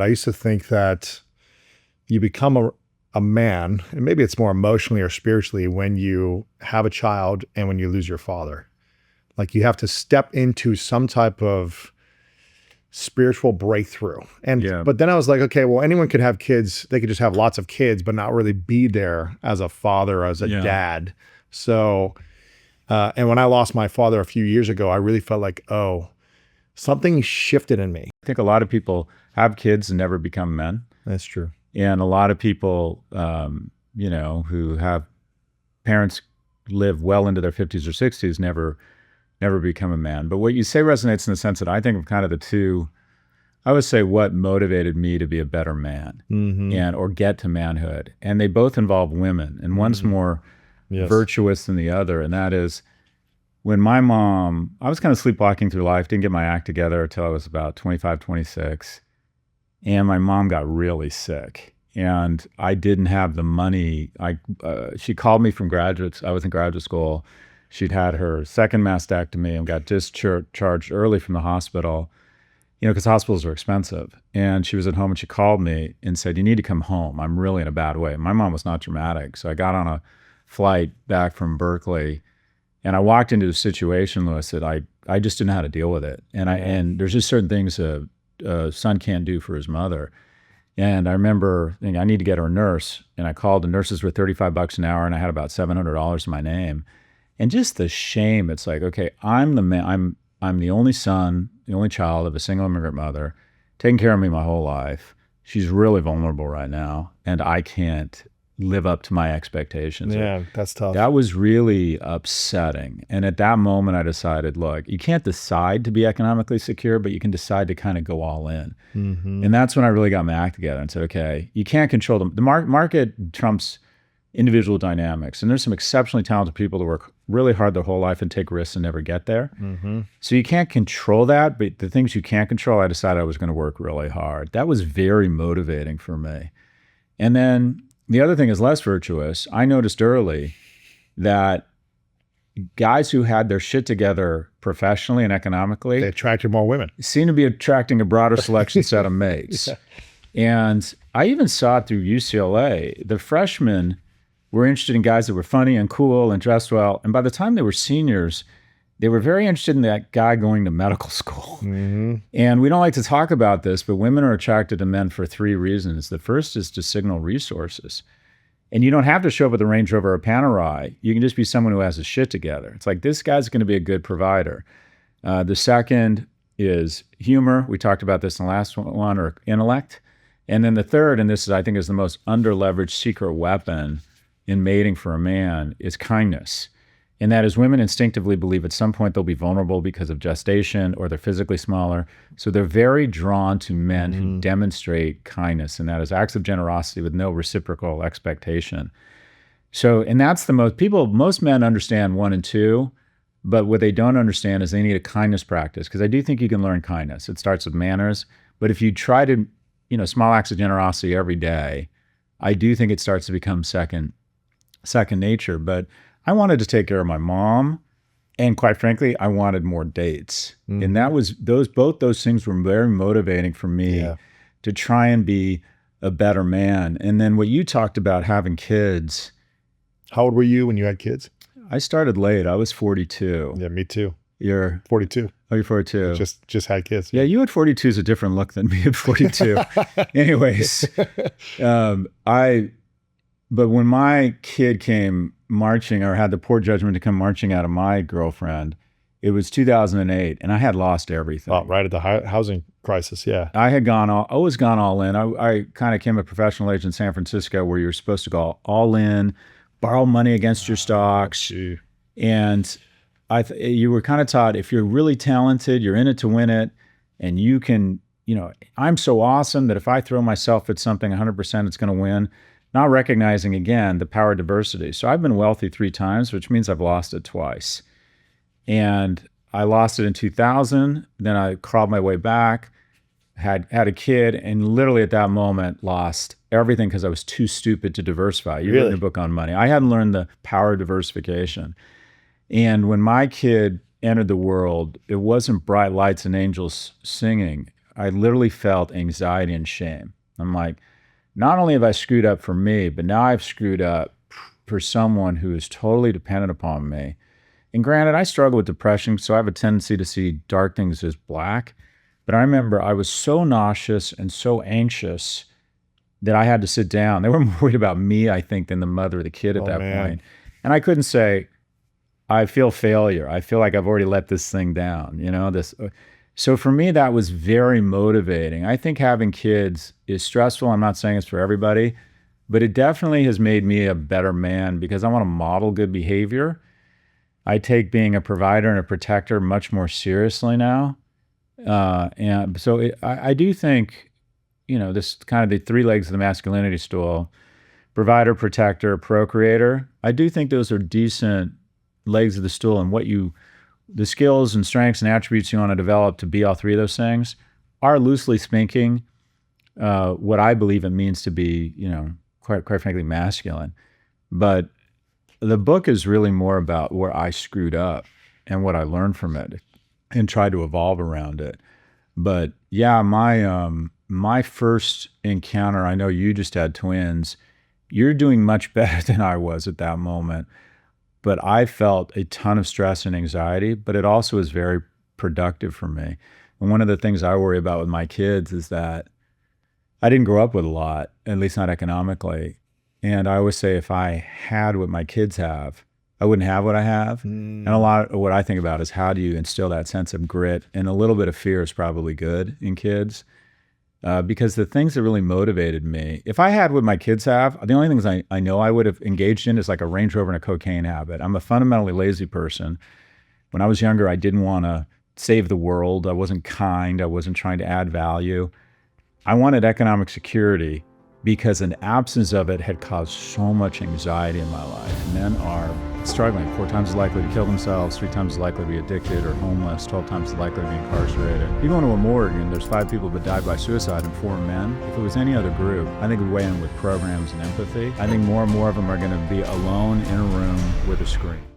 I used to think that you become a man, and maybe it's more emotionally or spiritually, when you have a child and when you lose your father. Like you have to step into some type of spiritual breakthrough. But then I was like, okay, well, anyone could have kids. They could just have lots of kids, but not really be there as a father, as a dad. So, and when I lost my father a few years ago, I really felt like, oh, something shifted in me. I think a lot of people have kids and never become men. That's true. And a lot of people, who have parents live well into their 50s or 60s, never become a man. But what you say resonates in the sense that I think of kind of the two. I would say what motivated me to be a better man or get to manhood. And they both involve women, and one's more virtuous than the other. And that is when my mom, I was kind of sleepwalking through life, didn't get my act together until I was about 25, 26. And my mom got really sick, and I didn't have the money. She called me from I was in graduate school. She'd had her second mastectomy and got discharged early from the hospital, because hospitals are expensive. And she was at home, and she called me and said, "You need to come home. I'm really in a bad way." My mom was not dramatic. So I got on a flight back from Berkeley, and I walked into a situation, Louis, that I just didn't know how to deal with it. And there's just certain things a son can't do for his mother. And I remember thinking, I need to get her a nurse. And I called. The nurses were $35 an hour, and I had about $700 in my name. And just the shame. It's like, okay, I'm the man. I'm the only son, the only child of a single immigrant mother, taking care of me my whole life. She's really vulnerable right now, and I can't live up to my expectations. Yeah, that's tough. That was really upsetting. And at that moment, I decided, look, you can't decide to be economically secure, but you can decide to kind of go all in. And that's when I really got my act together and said, okay, you can't control the market trumps individual dynamics. And there's some exceptionally talented people that work really hard their whole life and take risks and never get there. So you can't control that, but the things you can't control, I decided I was going to work really hard. That was very motivating for me. And then the other thing is less virtuous. I noticed early that guys who had their shit together professionally and economically, they attracted more women, seem to be attracting a broader selection set of mates. And I even saw it through UCLA. The freshmen were interested in guys that were funny and cool and dressed well. And by the time they were seniors, they were very interested in that guy going to medical school. And we don't like to talk about this, but women are attracted to men for 3 reasons. The first is to signal resources. And you don't have to show up with a Range Rover or Panerai. You can just be someone who has his shit together. It's like, this guy's going to be a good provider. The second is humor. We talked about this in the last one, or intellect. And then the third, and this is, I think, is the most under-leveraged secret weapon in mating for a man, is kindness. And that is, women instinctively believe at some point they'll be vulnerable because of gestation, or they're physically smaller. So they're very drawn to men who demonstrate kindness, and that is acts of generosity with no reciprocal expectation. So, and that's the most men understand 1 and 2, but what they don't understand is they need a kindness practice, because I do think you can learn kindness. It starts with manners, but if you try to, small acts of generosity every day, I do think it starts to become second nature. But I wanted to take care of my mom, and quite frankly, I wanted more dates. And that was both those things were very motivating for me to try and be a better man. And then what you talked about, having kids. How old were you when you had kids? I started late. I was 42. Yeah, me too. You're 42. Oh, you're 42. Just had kids. Yeah, you at 42 is a different look than me at 42. Anyways, but when my kid came marching, or had the poor judgment to come marching out of my girlfriend, it was 2008, and I had lost everything. Oh, right at the housing crisis, yeah. I had always gone all in. I kind of came a professional agent in San Francisco, where you're supposed to go all in, borrow money against your stocks. And you were kind of taught, if you're really talented, you're in it to win it, and you can, I'm so awesome that if I throw myself at something 100%, it's going to win. Not recognizing, again, the power of diversity. So I've been wealthy 3 times, which means I've lost it twice. And I lost it in 2000. Then I crawled my way back, had a kid, and literally at that moment lost everything because I was too stupid to diversify. You've written a book on money. I hadn't learned the power of diversification. And when my kid entered the world, it wasn't bright lights and angels singing. I literally felt anxiety and shame. I'm like, not only have I screwed up for me, but now I've screwed up for someone who is totally dependent upon me. And granted, I struggle with depression, so I have a tendency to see dark things as black. But I remember I was so nauseous and so anxious that I had to sit down. They were more worried about me, I think, than the mother or the kid at that point. And I couldn't say, I feel failure. I feel like I've already let this thing down, So for me, that was very motivating. I think having kids is stressful. I'm not saying it's for everybody, but it definitely has made me a better man because I want to model good behavior. I take being a provider and a protector much more seriously now. And so I do think, this kind of the three legs of the masculinity stool, provider, protector, procreator. I do think those are decent legs of the stool, and the skills and strengths and attributes you want to develop to be all three of those things are loosely speaking what I believe it means to be, quite frankly, masculine. But the book is really more about where I screwed up and what I learned from it and tried to evolve around it. But yeah, my first encounter, I know you just had twins. You're doing much better than I was at that moment. But I felt a ton of stress and anxiety, but it also was very productive for me. And one of the things I worry about with my kids is that I didn't grow up with a lot, at least not economically. And I always say if I had what my kids have, I wouldn't have what I have. And a lot of what I think about is how do you instill that sense of grit, and a little bit of fear is probably good in kids. Because the things that really motivated me, if I had what my kids have, the only things I know I would have engaged in is like a Range Rover and a cocaine habit. I'm a fundamentally lazy person. When I was younger, I didn't want to save the world. I wasn't kind. I wasn't trying to add value. I wanted economic security because an absence of it had caused so much anxiety in my life. Men are struggling, 4 times as likely to kill themselves, 3 times as likely to be addicted or homeless, 12 times as likely to be incarcerated. You go into a morgue and there's 5 people that died by suicide and 4 men. If it was any other group, I think we'd weigh in with programs and empathy. I think more and more of them are going to be alone in a room with a screen.